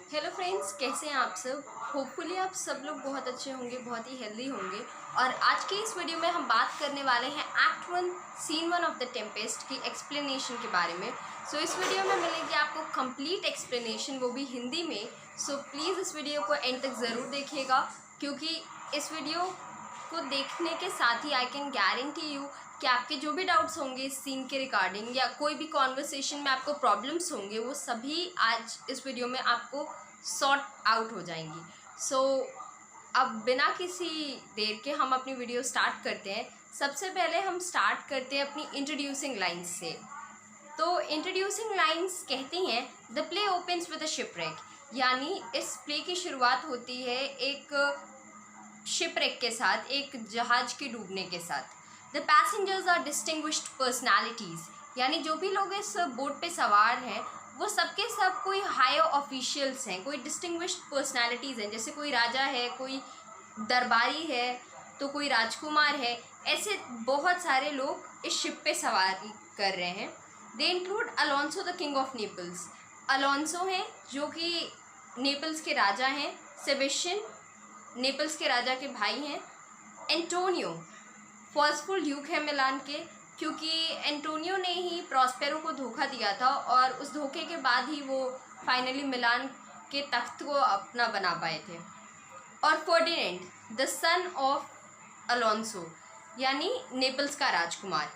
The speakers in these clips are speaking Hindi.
हेलो फ्रेंड्स, कैसे हैं आप सब। होपफुली आप सब लोग बहुत अच्छे होंगे, बहुत ही हेल्दी होंगे। और आज के इस वीडियो में हम बात करने वाले हैं act 1 scene 1 of the Tempest की एक्सप्लेनेशन के बारे में। इस वीडियो में मिलेगी आपको कंप्लीट एक्सप्लेनेशन, वो भी हिंदी में। प्लीज़ इस वीडियो को एंड तक ज़रूर देखिएगा, क्योंकि इस वीडियो को देखने के साथ ही आई कैन गारंटी यू कि आपके जो भी डाउट्स होंगे इस सीन के रिगार्डिंग या कोई भी कॉन्वर्सेशन में आपको प्रॉब्लम्स होंगे, वो सभी आज इस वीडियो में आपको सॉर्ट आउट हो जाएंगी। अब बिना किसी देर के हम अपनी वीडियो स्टार्ट करते हैं। सबसे पहले हम स्टार्ट करते हैं अपनी इंट्रोड्यूसिंग लाइन्स से। तो इंट्रोड्यूसिंग लाइन्स कहती हैं the play opens with a shipwreck, यानी इस प्ले की शुरुआत होती है एक शिपरेक के साथ, एक जहाज के डूबने के साथ। The passengers are distinguished personalities, यानी जो भी लोग इस बोट पे सवार हैं वो सबके सब कोई हायर ऑफिशियल्स हैं, कोई डिस्टिंग्विश्ड पर्सनैलिटीज़ हैं। जैसे कोई राजा है, कोई दरबारी है, तो कोई राजकुमार है। ऐसे बहुत सारे लोग इस शिप पे सवारी कर रहे हैं। They include Alonso the king of Naples, Alonso हैं जो कि नेपल्स के राजा हैं। सेबेस्टियन नेपल्स के राजा के भाई हैं। एंटोनियो फॉर्सफुल ड्यूक है मिलान के, क्योंकि एंटोनियो ने ही प्रॉस्पेरो को धोखा दिया था और उस धोखे के बाद ही वो फाइनली मिलान के तख्त को अपना बना पाए थे। और Ferdinand de son of Alonso, यानी नेपल्स का राजकुमार।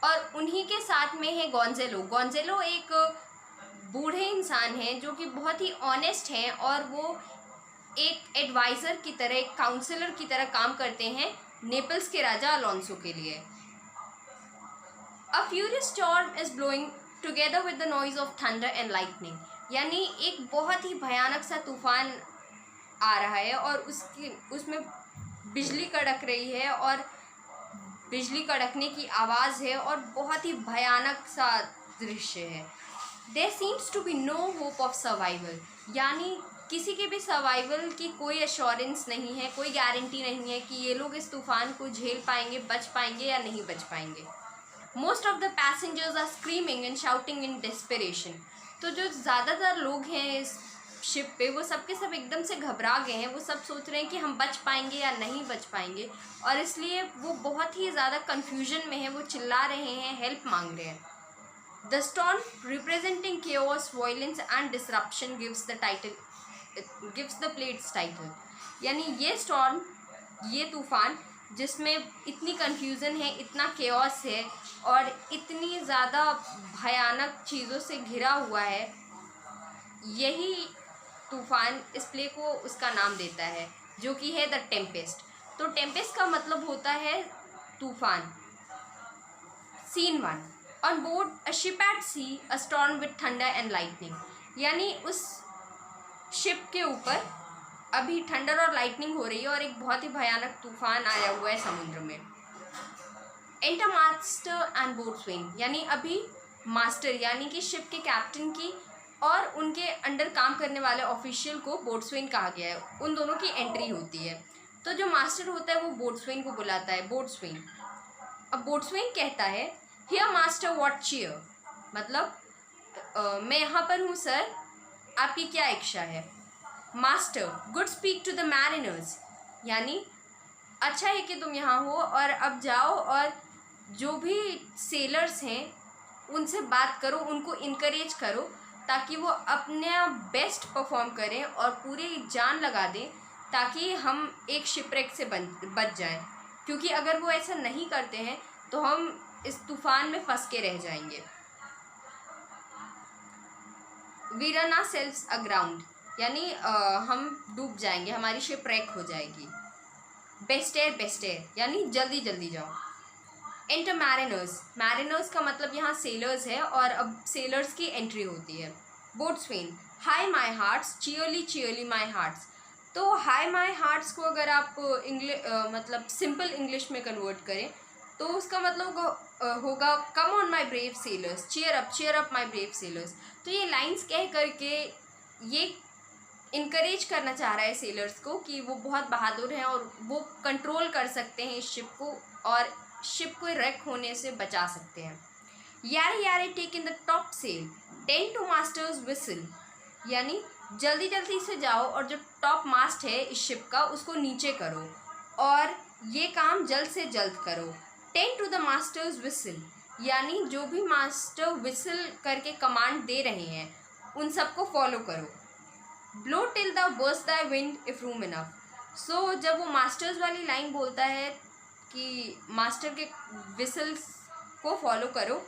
और उन्हीं के साथ में है गोंजेलो। गोंजेलो एक बूढ़े इंसान हैं जो कि बहुत ही ऑनेस्ट हैं और वो एक एडवाइज़र की तरह, एक काउंसलर की तरह काम करते हैं नेपल्स के राजा अलोंसो के लिए। A furious storm is blowing together with the noise of thunder and lightning, यानी एक बहुत ही भयानक सा तूफान आ रहा है और उसमें बिजली कड़क रही है और बिजली कड़कने की आवाज़ है और बहुत ही भयानक सा दृश्य है। There seems to be no hope of survival, यानी किसी के भी सर्वाइवल की कोई एश्योरेंस नहीं है, कोई गारंटी नहीं है कि ये लोग इस तूफ़ान को झेल पाएंगे, बच पाएंगे या नहीं बच पाएंगे। Most of the passengers are screaming and shouting in desperation, तो जो ज़्यादातर लोग हैं इस शिप पे वो सब के सब एकदम से घबरा गए हैं। वो सब सोच रहे हैं कि हम बच पाएंगे या नहीं बच पाएंगे, और इसलिए वो बहुत ही ज़्यादा कन्फ्यूजन में है। वो चिल्ला रहे हैं, हेल्प मांग रहे हैं। The storm representing chaos, violence and disruption gives the play its title, यानी ये स्टॉर्म, ये तूफ़ान जिसमें इतनी कन्फ्यूज़न है, इतना केओस है और इतनी ज़्यादा भयानक चीज़ों से घिरा हुआ है, यही तूफ़ान इस प्ले को उसका नाम देता है, जो कि है द टेम्पेस्ट। तो टेम्पेस्ट का मतलब होता है तूफ़ान। Scene 1, on board a ship at sea, a storm with thunder and lightning, यानी उस शिप के ऊपर अभी थंडर और लाइटनिंग हो रही है और एक बहुत ही भयानक तूफान आया हुआ है समुद्र में। एंटर मास्टर एंड बोट्सवेन, यानी अभी मास्टर यानी कि शिप के कैप्टन की और उनके अंडर काम करने वाले ऑफिशियल को बोट्सवेन कहा गया है, उन दोनों की एंट्री होती है। तो जो मास्टर होता है वो बोट्सवेन को बुलाता है, बोट्सवेन। अब बोट्सवेन कहता है हियर मास्टर व्हाट चीयर, मतलब मैं यहाँ पर हूँ सर, आपकी क्या इच्छा है। Master good speak to the mariners, यानी अच्छा है कि तुम यहाँ हो और अब जाओ और जो भी सेलर्स हैं उनसे बात करो, उनको इनकरेज करो ताकि वो अपना बेस्ट परफॉर्म करें और पूरी जान लगा दें ताकि हम एक शिपरेक से बच जाएं, क्योंकि अगर वो ऐसा नहीं करते हैं तो हम इस तूफान में फंस के रह जाएंगे। वीराना सेल्स अग्राउंड, यानी हम डूब जाएंगे, हमारी शिप रैक हो जाएगी। बेस्टेर, यानी जल्दी जल्दी जाओ। एंटर मैरिनर्स, मैरिनर्स का मतलब यहाँ सेलर्स है और अब सेलर्स की एंट्री होती है। Boatswain high my hearts, cheerly my hearts. तो हाई माई हार्ट्स को अगर आप मतलब सिंपल इंग्लिश में कन्वर्ट करें तो उसका मतलब होगा come on my brave sailors, cheer up my brave sailors. तो ये लाइंस कह करके ये इनकरेज करना चाह रहा है सेलर्स को कि वो बहुत बहादुर हैं और वो कंट्रोल कर सकते हैं इस शिप को और शिप को wreck होने से बचा सकते हैं। Yare yare take in the top sail, 10 to master's whistle, यानी जल्दी जल्दी से जाओ और जो टॉप मास्ट है इस शिप का उसको नीचे करो और ये काम जल्द से जल्द करो। Tend to the master's whistle, यानी जो भी मास्टर विसल करके कमांड दे रहे हैं उन सबको फॉलो करो। Blow till the burst the wind if room enough. So जब वो मास्टर्स वाली लाइन बोलता है कि मास्टर के विसल्स को फॉलो करो,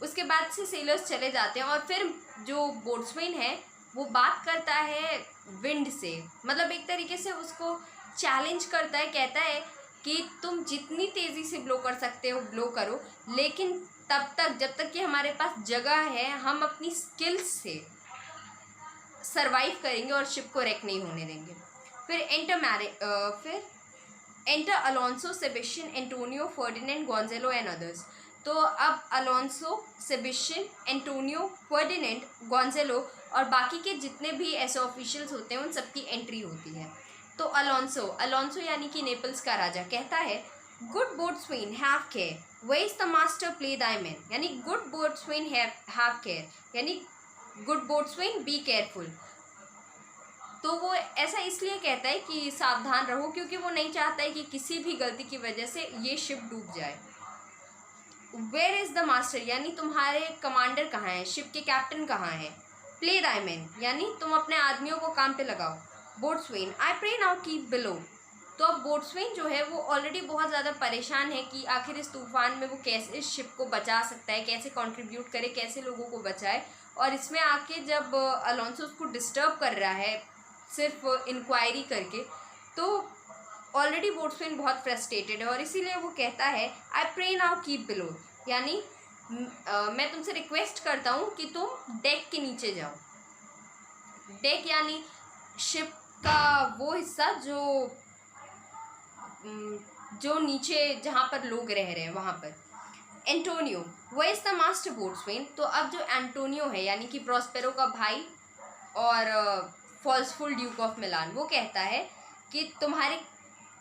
उसके बाद से सेलर्स चले जाते हैं और फिर जो बोट्सवैन है वो बात करता है विंड से, मतलब एक तरीके से उसको चैलेंज करता है, कहता है कि तुम जितनी तेज़ी से ब्लो कर सकते हो ब्लो करो, लेकिन तब तक जब तक कि हमारे पास जगह है हम अपनी स्किल्स से सरवाइव करेंगे और शिप को रेक नहीं होने देंगे। फिर enter Alonso, Sebastian, Antonio, Ferdinand, Gonzalo and others. तो अब Alonso, Sebastian, Antonio, Ferdinand, Gonzalo और बाकी के जितने भी ऐसे ऑफिशियल्स होते हैं उन सबकी एंट्री होती है। तो अलोंसो यानी कि नेपल्स का राजा कहता है, good boatswain have care, where is the master play thy man, यानी गुड बोट्सवैन हैव केयर, यानी गुड बोट्सवैन बी केयरफुल। तो वो ऐसा इसलिए कहता है कि सावधान रहो, क्योंकि वो नहीं चाहता है कि किसी भी गलती की वजह से ये शिप डूब जाए। वेयर इज़ द मास्टर, यानी तुम्हारे कमांडर कहाँ हैं, शिप के कैप्टन कहाँ हैं। प्ले दाई मैन, यानी तुम अपने आदमियों को काम पे लगाओ। Boatswain, I pray now keep below. तो अब बोट्सवैन जो है वो ऑलरेडी बहुत ज़्यादा परेशान है कि आखिर इस तूफान में वो कैसे इस शिप को बचा सकता है, कैसे कंट्रीब्यूट करे, कैसे लोगों को बचाए। और इसमें आके जब अलोंसो उसको डिस्टर्ब कर रहा है सिर्फ इंक्वायरी करके, तो ऑलरेडी बोट्सवैन बहुत फ्रस्ट्रेटेड है और इसीलिए वो कहता है, I pray now keep below, यानी मैं तुमसे रिक्वेस्ट करता हूँ कि तुम डेक के नीचे जाओ। डेक यानी शिप का वो हिस्सा जो नीचे जहाँ पर लोग रह रहे हैं वहाँ पर। Antonio, where is the master boatswain. तो अब जो एंटोनियो है यानी कि प्रॉस्पेरो का भाई और फॉल्सफुल ड्यूक ऑफ मिलान, वो कहता है कि तुम्हारे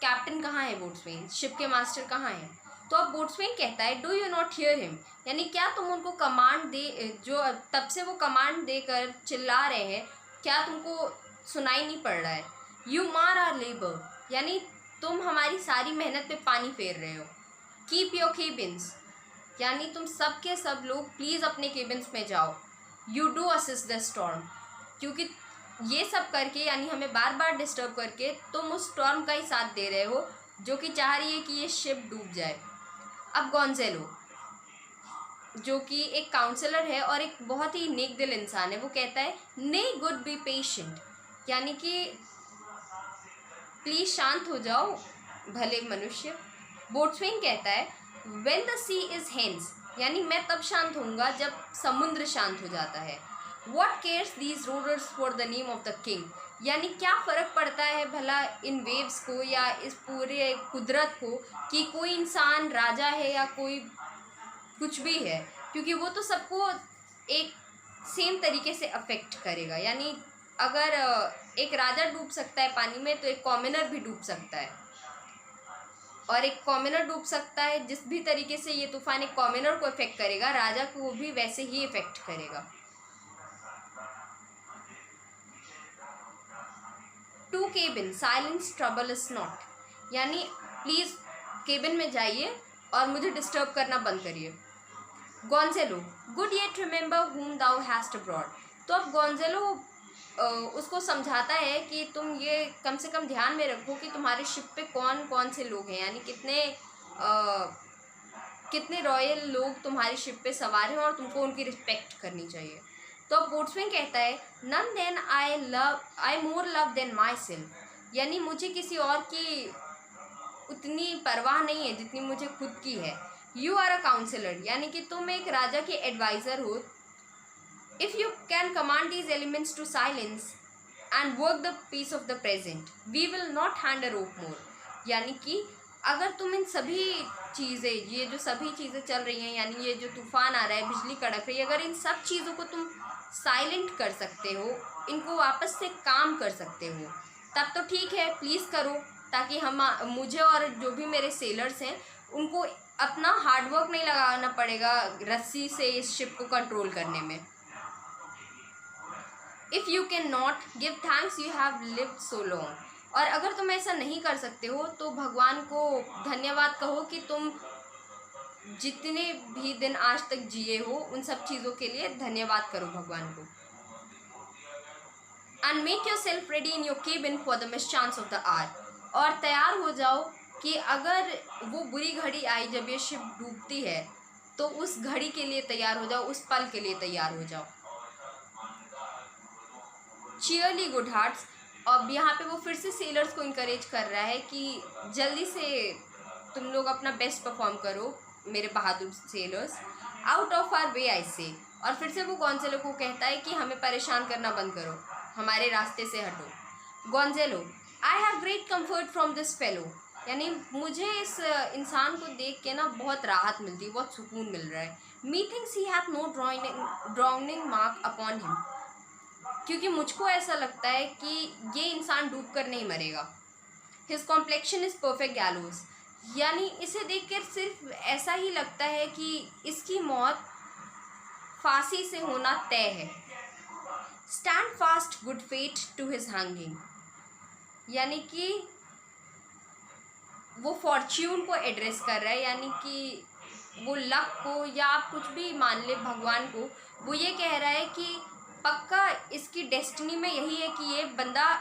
कैप्टन कहाँ है बोट्सवैन, शिप के मास्टर कहाँ हैं। तो अब बोट्सवैन कहता है, do you not hear him, यानी क्या तुम उनको कमांड दे, जो तब से वो कमांड देकर चिल्ला रहे हैं, क्या तुमको सुनाई नहीं पड़ रहा है। यू मार आर लेबर, यानी तुम हमारी सारी मेहनत पे पानी फेर रहे हो। कीप योर केबिन्स, यानी तुम सब के सब लोग प्लीज़ अपने केबिन्स में जाओ। You do assist the storm, क्योंकि ये सब करके यानी हमें बार बार डिस्टर्ब करके तुम उस स्टॉर्म का ही साथ दे रहे हो जो कि चाह रही है कि ये शिप डूब जाए। अब गोंजेलो जो कि एक काउंसलर है और एक बहुत ही नेक दिल इंसान है, वो कहता है, ने गुड बी पेशेंट, यानी कि प्लीज़ शांत हो जाओ भले मनुष्य। बोट्सवैन कहता है, when the sea is hence, यानी मैं तब शांत होऊंगा जब समुद्र शांत हो जाता है। What cares these roaders for the name of the king, यानी क्या फ़र्क पड़ता है भला इन वेव्स को या इस पूरे कुदरत को कि कोई इंसान राजा है या कोई कुछ भी है, क्योंकि वो तो सबको एक सेम तरीके से अफेक्ट करेगा। यानी अगर एक राजा डूब सकता है पानी में तो एक कॉमनर भी डूब सकता है, और एक कॉमनर डूब सकता है जिस भी तरीके से ये तूफान एक कॉमनर को इफेक्ट करेगा, राजा को भी वैसे ही इफेक्ट करेगा। To cabin, silence trouble is not, यानी प्लीज़ केबिन में जाइए और मुझे डिस्टर्ब करना बंद करिए। गोंजेलो, गुड येट रिमेंबर हुम दाउ हैस्ट अब्रॉड। तो अब गोंजेलो उसको समझाता है कि तुम ये कम से कम ध्यान में रखो कि तुम्हारे शिप पे कौन कौन से लोग हैं, यानी कितने रॉयल लोग तुम्हारी शिप पे सवार हैं और तुमको उनकी रिस्पेक्ट करनी चाहिए। तो अब बोट्सवैन कहता है, none than I more love than my self, यानी मुझे किसी और की उतनी परवाह नहीं है जितनी मुझे खुद की है। यू आर अ काउंसलर, यानी कि तुम एक राजा के एडवाइज़र हो। If you can command these elements to silence and work the peace of the present we will not hand a rope more, यानी कि अगर तुम इन सभी चीज़ें, ये जो सभी चीज़ें चल रही हैं, यानी ये जो तूफ़ान आ रहा है, बिजली कड़क रही है, अगर इन सब चीज़ों को तुम साइलेंट कर सकते हो, इनको वापस से काम कर सकते हो, तब तो ठीक है, प्लीज़ करो, ताकि मुझे और जो भी मेरे सेलर्स हैं उनको अपना हार्डवर्क नहीं लगाना पड़ेगा रस्सी से इस शिप को कंट्रोल करने में। If you can not give thanks you have lived so long. और अगर तुम ऐसा नहीं कर सकते हो तो भगवान को धन्यवाद कहो कि तुम जितने भी दिन आज तक जिए हो उन सब चीज़ों के लिए धन्यवाद करो भगवान को। And make yourself ready in your cabin for the mischance of the hour. और तैयार हो जाओ कि अगर वो बुरी घड़ी आई जब ये शिप डूबती है तो उस घड़ी के लिए तैयार हो जाओ, उस पल के लिए तैयार हो जाओ। चीयरली गुड हार्ट्स। अब यहाँ पे वो फिर से सेलर्स को इनकरेज कर रहा है कि जल्दी से तुम लोग अपना बेस्ट परफॉर्म करो मेरे बहादुर sailors. Out of our way I say. और फिर से वो गोंजेलो को कहता है कि हमें परेशान करना बंद करो, हमारे रास्ते से हटो। Gonzalo, I have great comfort from this fellow. यानी मुझे इस इंसान को देख के ना बहुत राहत मिलती है, बहुत सुकून मिल रहा है। Me thinks he have no drowning mark upon him. क्योंकि मुझको ऐसा लगता है कि ये इंसान डूब कर नहीं मरेगा। His complexion is perfect गैलोज। यानी इसे देखकर सिर्फ ऐसा ही लगता है कि इसकी मौत फांसी से होना तय है। Stand fast good fate to his hanging. यानी कि वो फॉर्च्यून को एड्रेस कर रहा है, यानी कि वो लक को या आप कुछ भी मान ले भगवान को, वो ये कह रहा है कि पक्का इसकी डेस्टिनी में यही है कि ये बंदा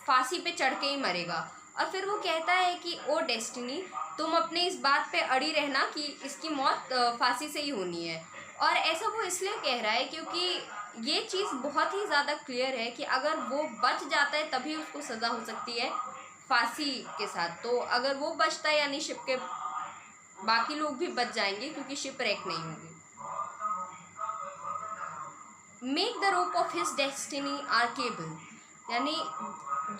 फांसी पे चढ़ के ही मरेगा। और फिर वो कहता है कि ओ डेस्टिनी, तुम अपने इस बात पे अड़ी रहना कि इसकी मौत फांसी से ही होनी है। और ऐसा वो इसलिए कह रहा है क्योंकि ये चीज़ बहुत ही ज़्यादा क्लियर है कि अगर वो बच जाता है तभी उसको सज़ा हो सकती है फांसी के साथ। तो अगर वो बचता है यानी शिप के बाकी लोग भी बच जाएंगे क्योंकि शिप रैक नहीं होगी। Make the rope of his destiny our cable. यानी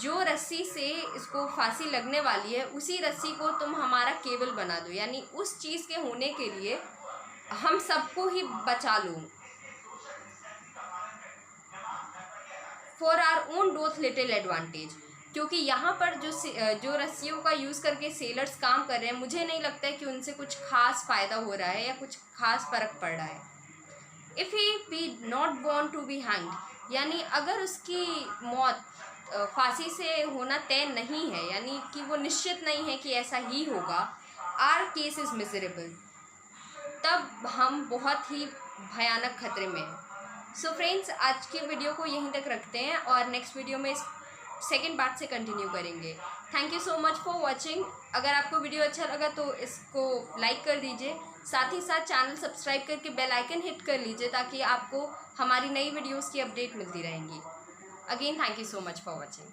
जो रस्सी से इसको फांसी लगने वाली है उसी रस्सी को तुम हमारा केबल बना दो। यानी उस चीज़ के होने के लिए हम सबको ही बचा लो। For our own doth little advantage. क्योंकि यहाँ पर जो रस्सियों का यूज़ करके सेलर्स काम कर रहे हैं, मुझे नहीं लगता है कि उनसे कुछ खास फ़ायदा हो रहा है या कुछ खास फ़र्क पड़ रहा है। If he be not born to be hanged, यानी अगर उसकी मौत फांसी से होना तय नहीं है, यानी कि वो निश्चित नहीं है कि ऐसा ही होगा, आर केस इज़ मिजरेबल, तब हम बहुत ही भयानक खतरे में हैं। सो फ्रेंड्स, आज की वीडियो को यहीं तक रखते हैं और नेक्स्ट वीडियो में इस सेकेंड पार्ट से कंटिन्यू करेंगे। Thank you so much for watching. अगर आपको वीडियो अच्छा लगा तो इसको लाइक कर दीजिए, साथ ही साथ चैनल सब्सक्राइब करके बेल आइकन हिट कर लीजिए ताकि आपको हमारी नई वीडियोस की अपडेट मिलती रहेंगी। Again thank you so much for watching.